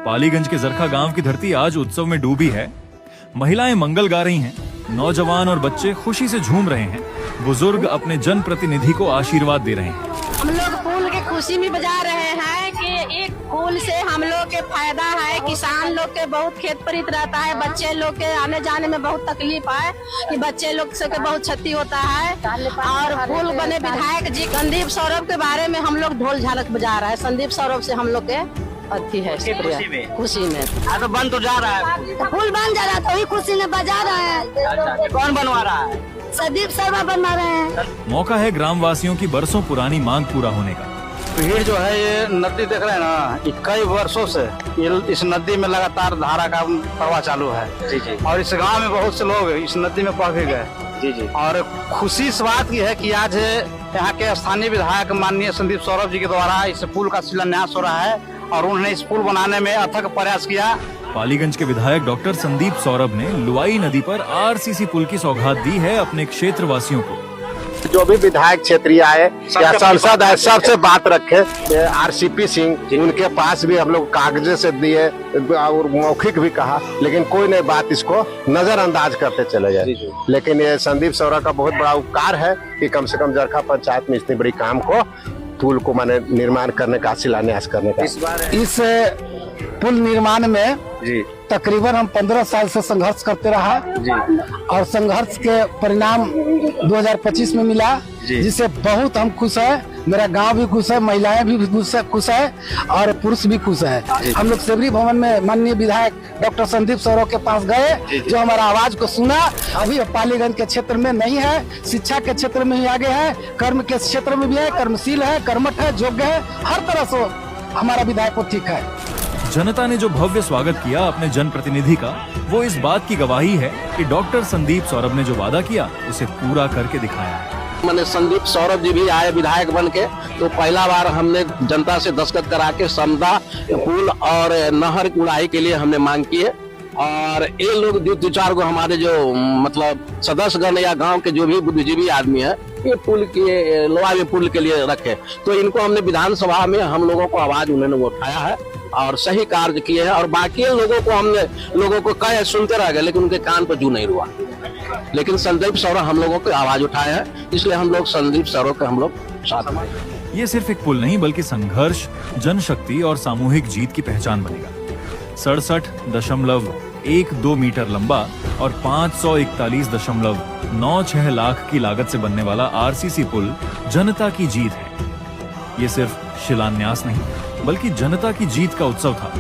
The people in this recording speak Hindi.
पालीगंज के जरखा गांव की धरती आज उत्सव में डूबी है। महिलाएं मंगल गा रही हैं, नौजवान और बच्चे खुशी से झूम रहे हैं, बुजुर्ग अपने जनप्रतिनिधि को आशीर्वाद दे रहे हैं। हम लोग फूल के खुशी में बजा रहे हैं कि एक फूल से हम लोग के फायदा है। किसान लोग के बहुत खेत परित रहता है, बच्चे लोग के आने जाने में बहुत तकलीफ है कि बच्चे लोग से के बहुत क्षति होता है। और फूल बने विधायक जी संदीप सौरभ के बारे में हम लोग ढोल झालक बजा रहे हैं। संदीप सौरभ से हम लोग के अति है खुशी में। तो बन तो जा रहा है, तो फूल बन जा रहा है तो वही खुशी में बजा रहे हैं। कौन बनवा रहा है? संदीप सौरभ बनवा रहे हैं। मौका है ग्रामवासियों की बरसों पुरानी मांग पूरा होने का। भीड़ जो है ये नदी देख रहे हैं ना, कई वर्षों से इस नदी में लगातार धारा का प्रवाह चालू है। जी जी। और इस गांव में बहुत से लोग इस नदी में पड़ भी गए। जी जी। और खुशी इस बात की है कि आज यहाँ के स्थानीय विधायक माननीय संदीप सौरभ जी के द्वारा इस पुल का शिलान्यास हो रहा है और उन्होंने इस पुल बनाने में अथक प्रयास किया। पालीगंज के विधायक डॉक्टर संदीप सौरभ ने लुआई नदी पर आरसीसी पुल की सौगात दी है अपने क्षेत्र वासियों को। जो भी विधायक क्षेत्रीय आए या सांसद आए सबसे बात रखे। आरसीपी सिंह उनके पास भी हम लोग कागजे से दिए और मौखिक भी कहा, लेकिन कोई नहीं बात इसको नजरअंदाज करते चले जाए। लेकिन ये संदीप सौरभ का बहुत बड़ा उपकार है कि कम से कम जरखा पंचायत में इतनी बड़ी काम को पुल को माने निर्माण करने का, शिलान्यास करने का। इस पुल निर्माण में जी तकरीबन हम 15 साल से संघर्ष करते रहा जी। और संघर्ष के परिणाम 2025 में मिला, जिससे बहुत हम खुश है। मेरा गांव भी खुश है, महिलाएं भी खुश है और पुरुष भी खुश है। हम लोग सेवरी भवन में माननीय विधायक डॉक्टर संदीप सौरभ के पास गए, जो हमारा आवाज को सुना। अभी पालीगंज के क्षेत्र में नहीं है, शिक्षा के क्षेत्र में ही आगे है, कर्म के क्षेत्र में भी है, कर्मशील है, कर्मठ है, योग्य है, हर तरह से हमारा विधायक को ठीक है। जनता ने जो भव्य स्वागत किया अपने जनप्रतिनिधि का, वो इस बात की गवाही है कि डॉक्टर संदीप सौरभ ने जो वादा किया उसे पूरा करके दिखाया है। मैंने संदीप सौरभ जी भी आए विधायक बन के, तो पहला बार हमने जनता से दस्तखत करा के समदा पुल और नहर उड़ाई के लिए हमने मांग की है। और ये लोग दो चार को हमारे जो मतलब सदस्यगण या गांव के जो भी बुद्धिजीवी आदमी है, ये पुल के लोहा में पुल के लिए रखे, तो इनको हमने विधानसभा में हम लोगों को आवाज उन्होंने उठाया है और सही कार्य किए हैं। और बाकी लोगों को हमने लोगों को कहे सुनते रह गए, लेकिन उनके कान पर जू नहीं हुआ। लेकिन संदीप सौरभ हम लोगों को आवाज उठाए हैं, इसलिए हम लोग संदीप सौरभ के हम लोग साथ में। ये सिर्फ एक पुल नहीं बल्कि संघर्ष, जनशक्ति और सामूहिक जीत की पहचान बनेगा। 67.12 मीटर लंबा और 541.96 लाख की लागत से बनने वाला आरसीसी पुल जनता की जीत है। ये सिर्फ शिलान्यास नहीं बल्कि जनता की जीत का उत्सव था।